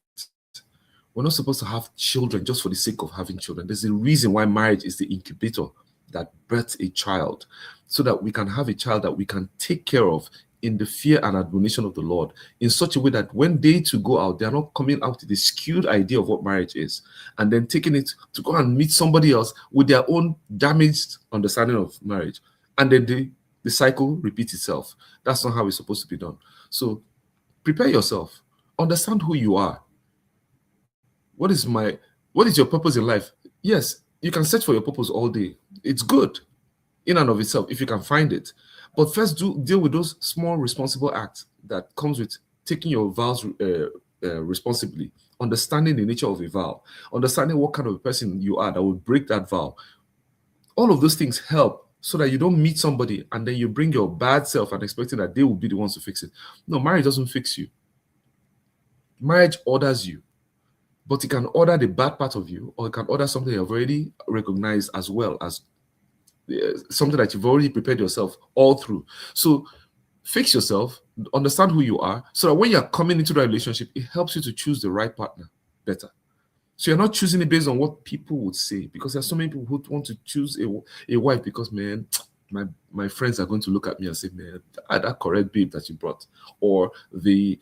We're not supposed to have children just for the sake of having children. There's a reason why marriage is the incubator that births a child, so that we can have a child that we can take care of in the fear and admonition of the Lord, in such a way that when they to go out, they're not coming out with a skewed idea of what marriage is, and then taking it to go and meet somebody else with their own damaged understanding of marriage. And then the cycle repeats itself. That's not how it's supposed to be done. So prepare yourself. Understand who you are. What is your purpose in life? Yes, you can search for your purpose all day. It's good in and of itself if you can find it. But first, deal with those small responsible acts that comes with taking your vows responsibly, understanding the nature of a vow, understanding what kind of a person you are that will break that vow. All of those things help, so that you don't meet somebody and then you bring your bad self and expecting that they will be the ones to fix it. No, marriage doesn't fix you. Marriage orders you, but it can order the bad part of you, or it can order something you've already recognized, as well as something that you've already prepared yourself all through. So fix yourself, understand who you are, so that when you're coming into that relationship, it helps you to choose the right partner better. So you're not choosing it based on what people would say, because there's so many people who want to choose a wife because, man, my friends are going to look at me and say, man, that correct babe that you brought. Or the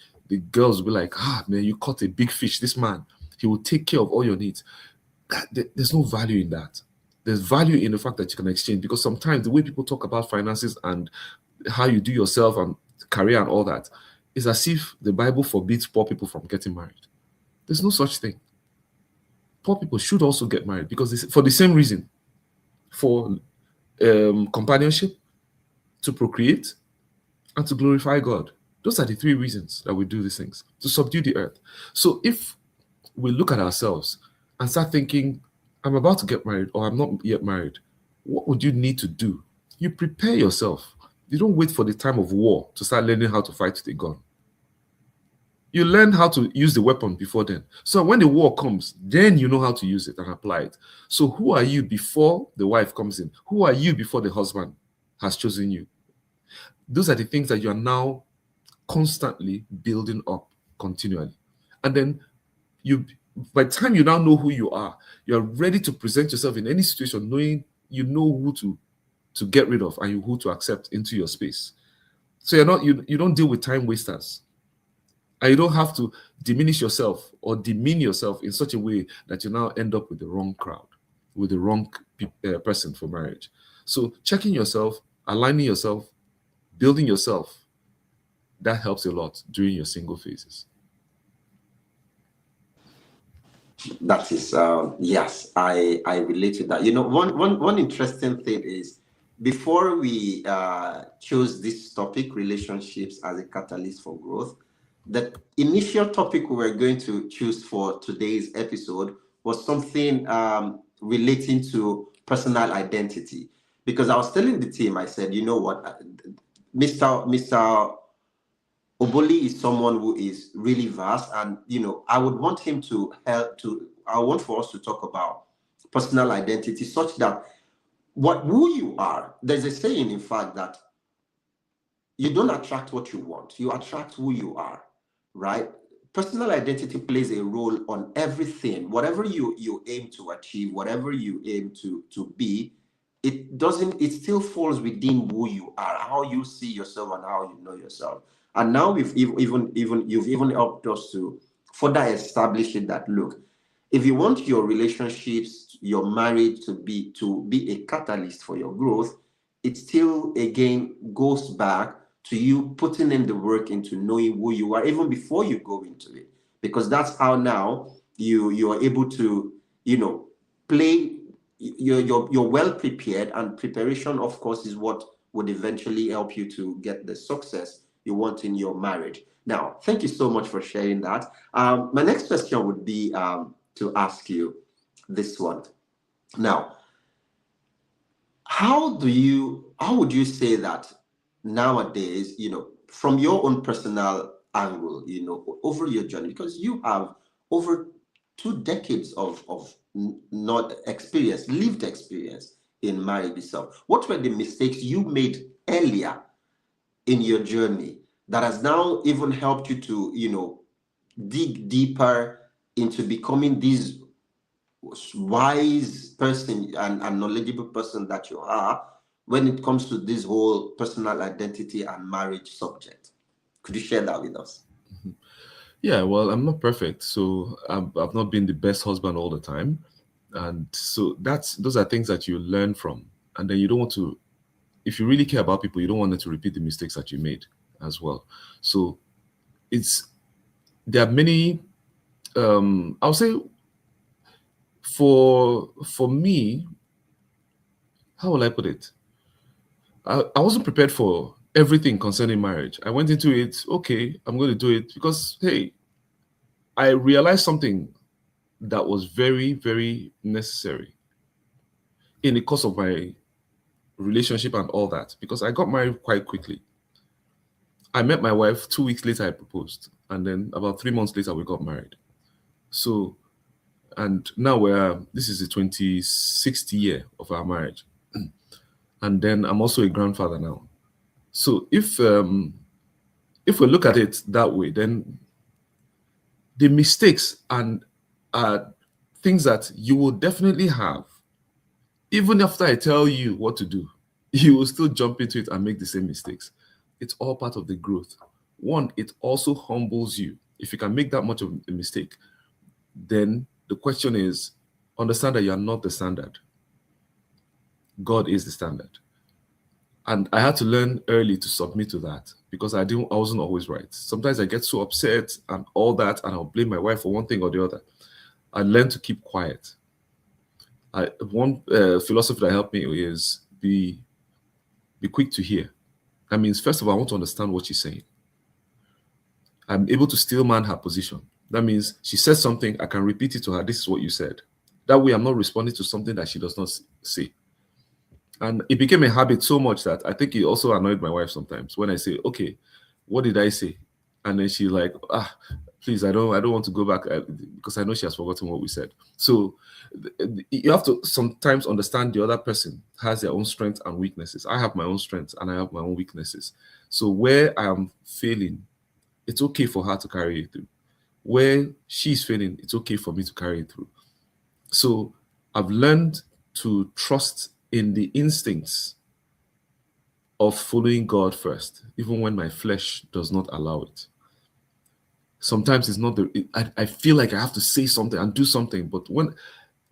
girls will be like, man, you caught a big fish. This man, he will take care of all your needs. There's no value in that. There's value in the fact that you can exchange, because sometimes the way people talk about finances and how you do yourself and career and all that is as if the Bible forbids poor people from getting married. There's no such thing. Poor people should also get married, because for the same reason, for companionship, to procreate, and to glorify God. Those are the three reasons that we do these things, to subdue the earth. So if we look at ourselves and start thinking, I'm about to get married, or I'm not yet married, what would you need to do? You prepare yourself. You don't wait for the time of war to start learning how to fight with a gun. You learn how to use the weapon before then. So when the war comes, then you know how to use it and apply it. So who are you before the wife comes in? Who are you before the husband has chosen you? Those are the things that you are now constantly building up continually. And then by the time you now know who you are ready to present yourself in any situation, knowing you know who to get rid of and who to accept into your space. So you don't deal with time wasters. And you don't have to diminish yourself or demean yourself in such a way that you now end up with the wrong crowd, with the wrong person for marriage. So checking yourself, aligning yourself, building yourself, that helps a lot during your single phases.
That is, yes, I relate to that. You know, one interesting thing is, before we chose this topic, relationships as a catalyst for growth, the initial topic we were going to choose for today's episode was something relating to personal identity. Because I was telling the team, I said, you know what, Mr. Oboli is someone who is really vast, and I would want him to help I want for us to talk about personal identity, such that who you are. There's a saying, in fact, that you don't attract what you want, you attract who you are, right? Personal identity plays a role on everything. Whatever you aim to achieve, whatever you aim to be, it still falls within who you are, how you see yourself and how you know yourself. And now you've even helped us to further establish it, that look, if you want your relationships, your marriage to be a catalyst for your growth, it still again goes back to you putting in the work into knowing who you are even before you go into it, because that's how now you are able to play. You're well prepared, and preparation, of course, is what would eventually help you to get the success you want in your marriage. Now, thank you so much for sharing that. My next question would be to ask you this one. Now, how would you say that nowadays, from your own personal angle, over your journey, because you have over 2 decades of not experience, lived experience in marriage itself. What were the mistakes you made earlier in your journey that has now even helped you to, dig deeper into becoming this wise person and knowledgeable person that you are when it comes to this whole personal identity and marriage subject? Could you share that with us?
Yeah, well, I'm not perfect, so I've not been the best husband all the time, and so those are things that you learn from, and then you don't want to. If you really care about people, you don't want them to repeat the mistakes that you made as well. So there are many. I'll say for me, how will I put it? I wasn't prepared for everything concerning marriage. I went into it, okay, I'm going to do it because, hey, I realized something that was very, very necessary in the course of my relationship and all that, because I got married quite quickly. I met my wife 2 weeks later, I proposed, and then about 3 months later, we got married. So, and now this is the 26th year of our marriage. And then I'm also a grandfather now. So if we look at it that way, then the mistakes and things that you will definitely have, even after I tell you what to do, you will still jump into it and make the same mistakes. It's all part of the growth. One, it also humbles you. If you can make that much of a mistake, then the question is, understand that you are not the standard. God is the standard. And I had to learn early to submit to that, because I wasn't always right. Sometimes I get so upset and all that, and I'll blame my wife for one thing or the other. I learned to keep quiet. One philosophy that helped me is be quick to hear. That means, first of all, I want to understand what she's saying. I'm able to still man her position. That means she says something, I can repeat it to her. This is what you said. That way, I'm not responding to something that she does not say. And it became a habit so much that I think it also annoyed my wife sometimes when I say, okay, what did I say? And then she's like, please, I don't want to go back because I know she has forgotten what we said. So you have to sometimes understand the other person has their own strengths and weaknesses. I have my own strengths and I have my own weaknesses. So where I am failing, it's okay for her to carry it through. Where she's failing, it's okay for me to carry it through. So I've learned to trust in the instincts of following God first, even when my flesh does not allow it. Sometimes it's not I feel like I have to say something and do something, but when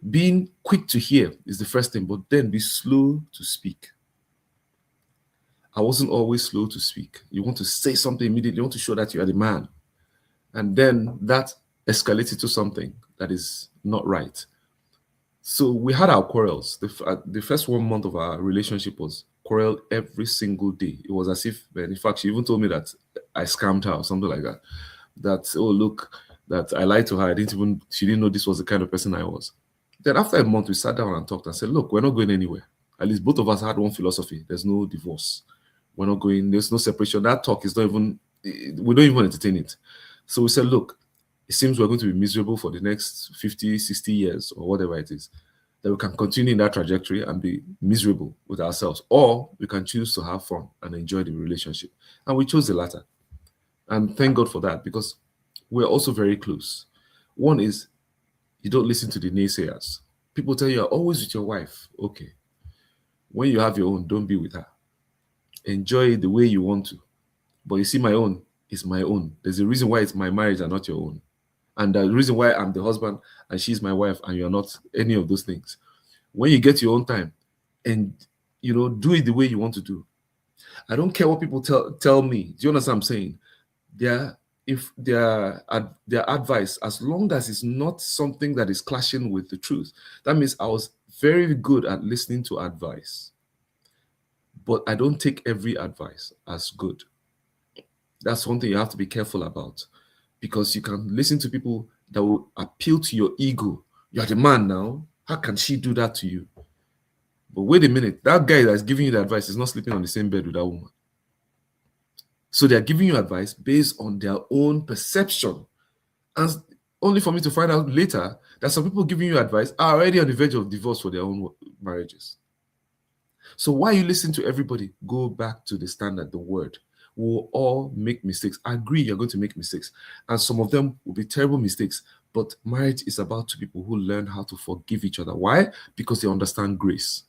being quick to hear is the first thing, but then be slow to speak. I wasn't always slow to speak. You want to say something immediately, you want to show that you are the man. And then that escalates to something that is not right. So we had our quarrels. The first 1 month of our relationship was quarrel every single day. It was as if, in fact, she even told me that I scammed her or something like that. That, oh, look, that I lied to her. She didn't know this was the kind of person I was. Then after a month, we sat down and talked and said, look, we're not going anywhere. At least both of us had one philosophy. There's no divorce. We're not going, there's no separation. That talk is not even, we don't even entertain it. So we said, look, it seems we're going to be miserable for the next 50, 60 years or whatever it is, that we can continue in that trajectory and be miserable with ourselves, or we can choose to have fun and enjoy the relationship. And we chose the latter. And thank God for that, because we're also very close. One is, you don't listen to the naysayers. People tell you you're always with your wife. Okay. When you have your own, don't be with her. Enjoy it the way you want to. But you see, my own is my own. There's a reason why it's my marriage and not your own. And the reason why I'm the husband and she's my wife and you're not any of those things. When you get your own time and, do it the way you want to do. I don't care what people tell me. Do you understand what I'm saying? If their advice, as long as it's not something that is clashing with the truth, that means I was very good at listening to advice. But I don't take every advice as good. That's one thing you have to be careful about, because you can listen to people that will appeal to your ego. You're the man now. How can she do that to you? But wait a minute, that guy that's giving you the advice is not sleeping on the same bed with that woman. So they're giving you advice based on their own perception. And only for me to find out later that some people giving you advice are already on the verge of divorce for their own marriages. So why you listen to everybody? Go back to the standard, the word. We'll all make mistakes. I agree you're going to make mistakes. And some of them will be terrible mistakes. But marriage is about two people who learn how to forgive each other. Why? Because they understand grace.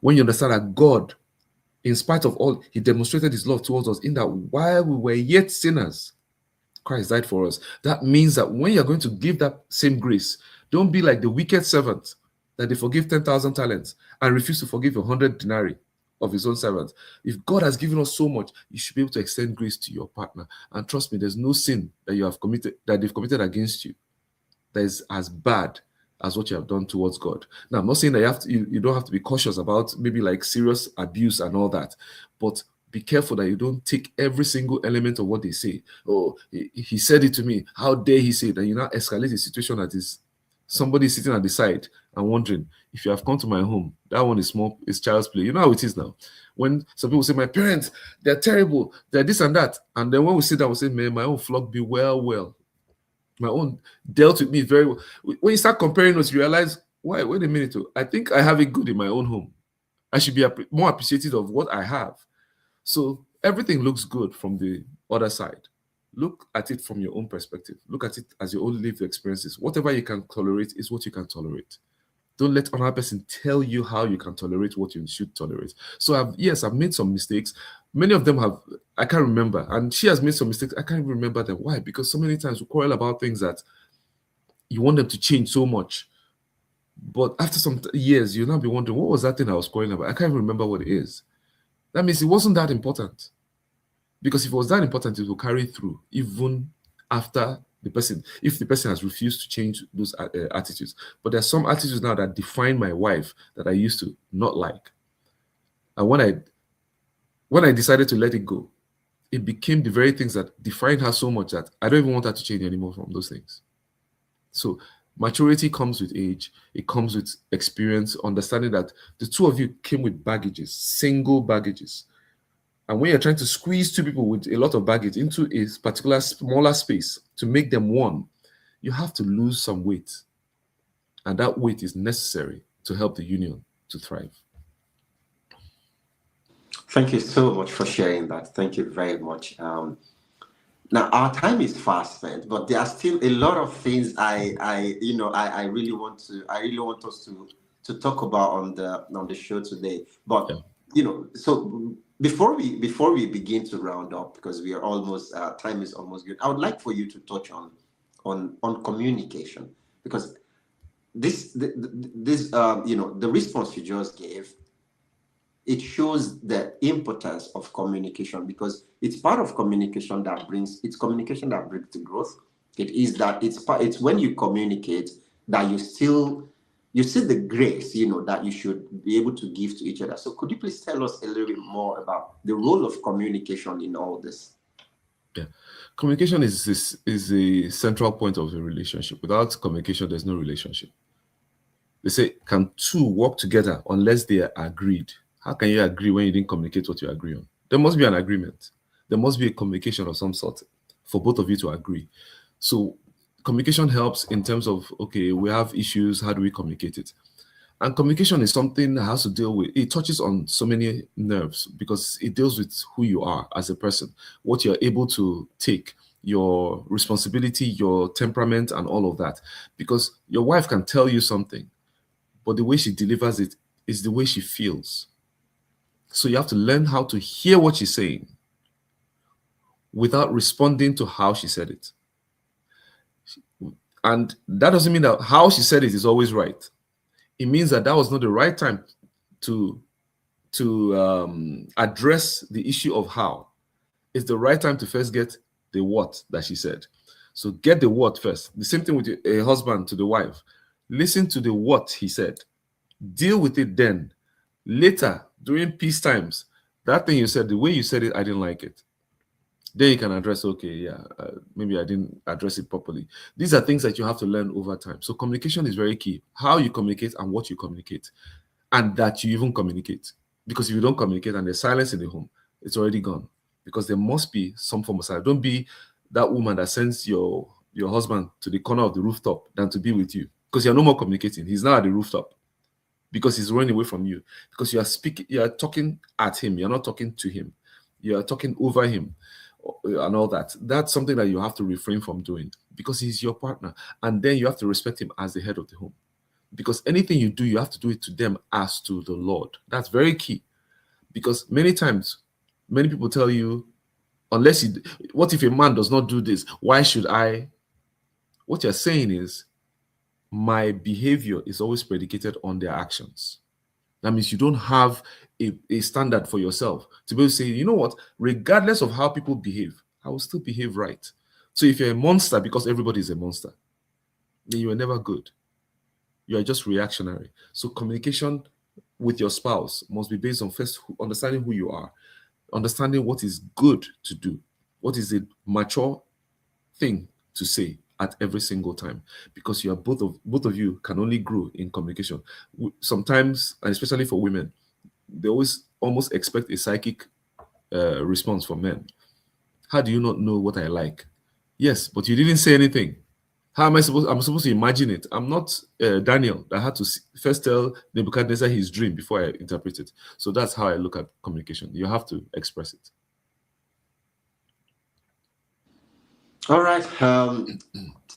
When you understand that God, in spite of all, he demonstrated his love towards us in that while we were yet sinners, Christ died for us. That means that when you're going to give that same grace, don't be like the wicked servant that they forgive 10,000 talents and refuse to forgive 100 denarii of his own servant. If God has given us so much, you should be able to extend grace to your partner. And trust me, there's no sin that you have committed, that they've committed against you, that is as bad as what you have done towards God. Now, I'm not saying that you don't have to be cautious about maybe like serious abuse and all that, but be careful that you don't take every single element of what they say. Oh, he said it to me. How dare he say it? And you now escalate a situation that is somebody sitting at the side and wondering, if you have come to my home, that one is small, it's child's play. You know how it is now. When some people say, my parents, they're terrible, they're this and that. And then when we sit down, we say, man, my own flock be well. My own dealt with me very well. When you start comparing us, you realize, wait a minute. I think I have it good in my own home. I should be more appreciative of what I have. So everything looks good from the other side. Look at it from your own perspective. Look at it as your own lived experiences. Whatever you can tolerate is what you can tolerate. Don't let another person tell you how you can tolerate what you should tolerate. So I've made some mistakes. Many of them I can't remember. And she has made some mistakes. I can't even remember them. Why? Because so many times we quarrel about things that you want them to change so much. But after some years, you'll now be wondering, what was that thing I was quarreling about? I can't even remember what it is. That means it wasn't that important. Because if it was that important, it will carry through even after if the person has refused to change those attitudes. But there's some attitudes now that define my wife that I used to not like. And when I decided to let it go, it became the very things that defined her so much that I don't even want her to change anymore from those things. So Maturity comes with age. It comes with experience, understanding that the two of you came with baggages, single baggages. And when you're trying to squeeze two people with a lot of baggage into a particular smaller space to make them one, you have to lose some weight. And that weight is necessary to help the union to thrive.
Thank you so much for sharing that. Thank you very much. Now our time is fast spent, but there are still a lot of things I really want us to talk about on the show today. But so before we begin to round up, because we are almost time is almost good, I would like for you to touch on communication, because the response you just gave, it shows the importance of communication, because it's part of communication that brings the growth. It's when you communicate that you see the grace, that you should be able to give to each other. So could you please tell us a little bit more about the role of communication in all this?
Yeah, communication is a central point of a relationship. Without communication, there's no relationship. They say, can two work together unless they are agreed? How can you agree when you didn't communicate what you agree on? There must be an agreement. There must be a communication of some sort for both of you to agree. So communication helps in terms of, okay, we have issues, how do we communicate it? And communication is something that has to deal with, it touches on so many nerves, because it deals with who you are as a person, what you're able to take, your responsibility, your temperament, and all of that. Because your wife can tell you something, but the way she delivers it is the way she feels. So you have to learn how to hear what she's saying without responding to how she said it. And that doesn't mean that how she said it is always right. It means that was not the right time to address the issue of how. It's the right time to first get the what that she said. So get the what first. The same thing with a husband to the wife. Listen to the what he said. Deal with it then. Later, during peace times, that thing you said, the way you said it, I didn't like it. Then you can address, okay, maybe I didn't address it properly. These are things that you have to learn over time. So communication is very key. How you communicate and what you communicate, and that you even communicate. Because if you don't communicate and there's silence in the home, it's already gone. Because there must be some form of silence. Don't be that woman that sends your husband to the corner of the rooftop than to be with you. Because you're no more communicating. He's now at the rooftop. Because he's running away from you. Because you are talking at him. You're not talking to him. You are talking over him and all that. That's something that you have to refrain from doing, because he's your partner. And then you have to respect him as the head of the home. Because anything you do, you have to do it to them as to the Lord. That's very key. Because many times, many people tell you, what if a man does not do this? Why should I? What you're saying is, my behavior is always predicated on their actions. That means you don't have a standard for yourself to be able to say, you know what, regardless of how people behave, I will still behave right. So if you're a monster because everybody is a monster, then you are never good. You are just reactionary. So communication with your spouse must be based on first understanding who you are, understanding what is good to do, what is a mature thing to say at every single time, because you are both of you can only grow in communication. Sometimes, and especially for women, they always almost expect a psychic response from men. How do you not know what I like? Yes, but you didn't say anything. How am I supposed? I'm supposed to imagine it. I'm not Daniel that had to first tell Nebuchadnezzar his dream before I interpret it. So that's how I look at communication. You have to express it.
All right.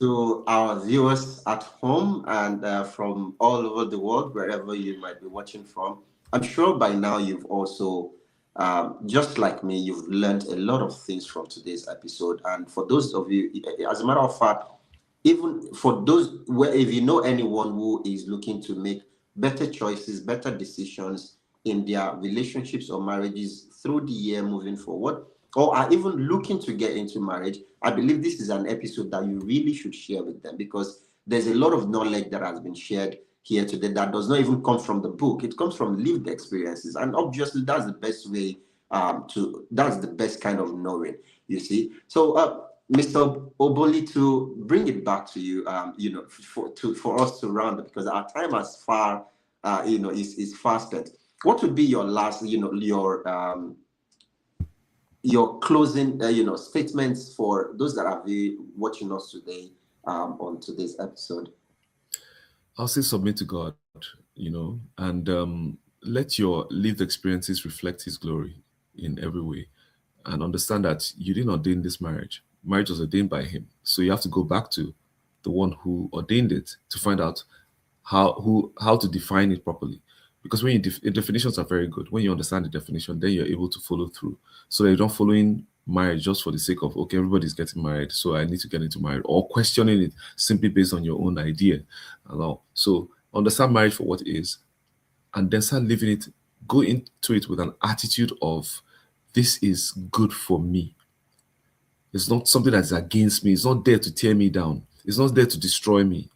To our viewers at home and from all over the world, wherever you might be watching from, I'm sure by now you've also, just like me, you've learned a lot of things from today's episode. And for those of you, as a matter of fact, even for those where, if you know anyone who is looking to make better choices, better decisions in their relationships or marriages through the year moving forward, or are even looking to get into marriage, I believe this is an episode that you really should share with them, because there's a lot of knowledge that has been shared here today that does not even come from the book. It comes from lived experiences. And obviously, that's the best way that's the best kind of knowing, you see. So Mr. Oboli, to bring it back to you, for us to round up, because our time has far, is fast spent. What would be your last, your closing, statements for those that are watching us today, on today's episode?
I'll say submit to God, and let your lived experiences reflect His glory in every way, and understand that you didn't ordain this marriage. Marriage was ordained by Him, so you have to go back to the one who ordained it to find out how to define it properly. Because when definitions are very good, when you understand the definition, then you're able to follow through, so that you don't following marriage just for the sake of, okay, everybody's getting married, so I need to get into marriage, or questioning it simply based on your own idea and all. So understand marriage for what it is, and then start living it. Go into it with an attitude of, this is good for me. It's not something that's against me. It's not there to tear me down. It's not there to destroy me.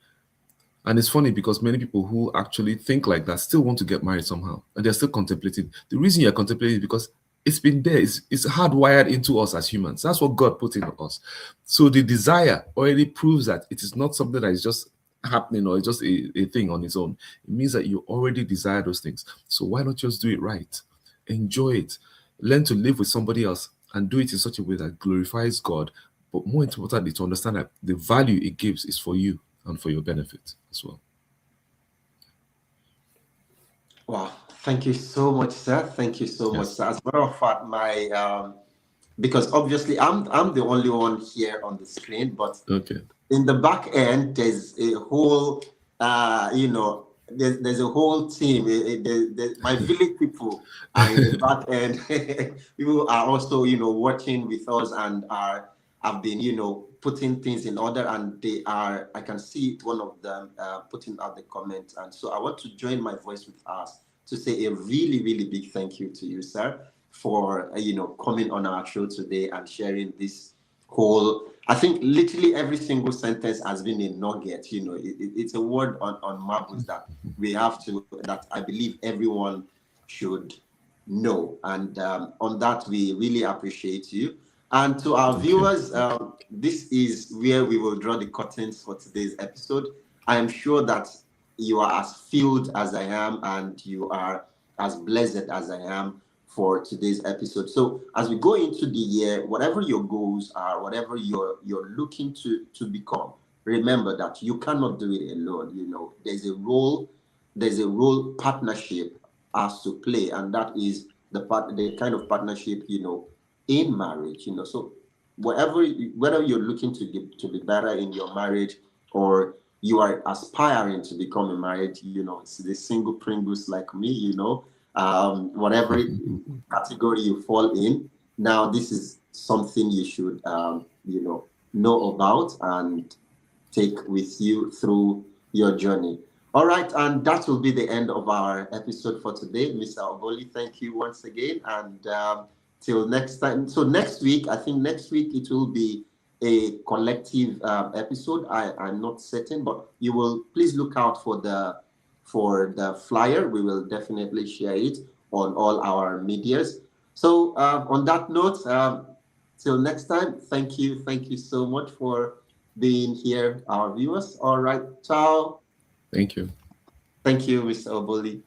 And it's funny because many people who actually think like that still want to get married somehow, and they're still contemplating. The reason you're contemplating is because it's been there. It's hardwired into us as humans. That's what God put in us. So the desire already proves that it is not something that is just happening, or it's just a thing on its own. It means that you already desire those things. So why not just do it right? Enjoy it. Learn to live with somebody else and do it in such a way that glorifies God. But more importantly, to understand that the value it gives is for you and for your benefit as well.
Wow, thank you so much, sir. Thank you so much, sir. As a matter of fact, because obviously I'm the only one here on the screen, but
Okay.
in the back end there's a whole, there's a whole team. My village people are in the back end. People are also, watching with us and have been, putting things in order, and I can see one of them putting out the comment. And so I want to join my voice with us to say a really, really big thank you to you, sir, for, coming on our show today and sharing this whole, I think literally every single sentence has been a nugget. It's a word on marbles that that I believe everyone should know. And on that, we really appreciate you. And to our viewers, this is where we will draw the curtains for today's episode. I am sure that you are as filled as I am, and you are as blessed as I am for today's episode. So as we go into the year, whatever your goals are, whatever you're looking to become, remember that you cannot do it alone. There's a role partnership has to play, and that is the kind of partnership, in marriage. So whether you're looking to be better in your marriage, or you are aspiring to become a marriage, it's the single Pringles like me, whatever category you fall in. Now, this is something you should, know about and take with you through your journey. All right, and that will be the end of our episode for today. Mr. Oboli, thank you once again, and till next time. So next week it will be a collective episode. I'm not certain, but you will please look out for the flyer. We will definitely share it on all our medias. So on that note, till next time, thank you so much for being here, our viewers. All right, ciao.
Thank you.
Thank you, Mr. Oboli.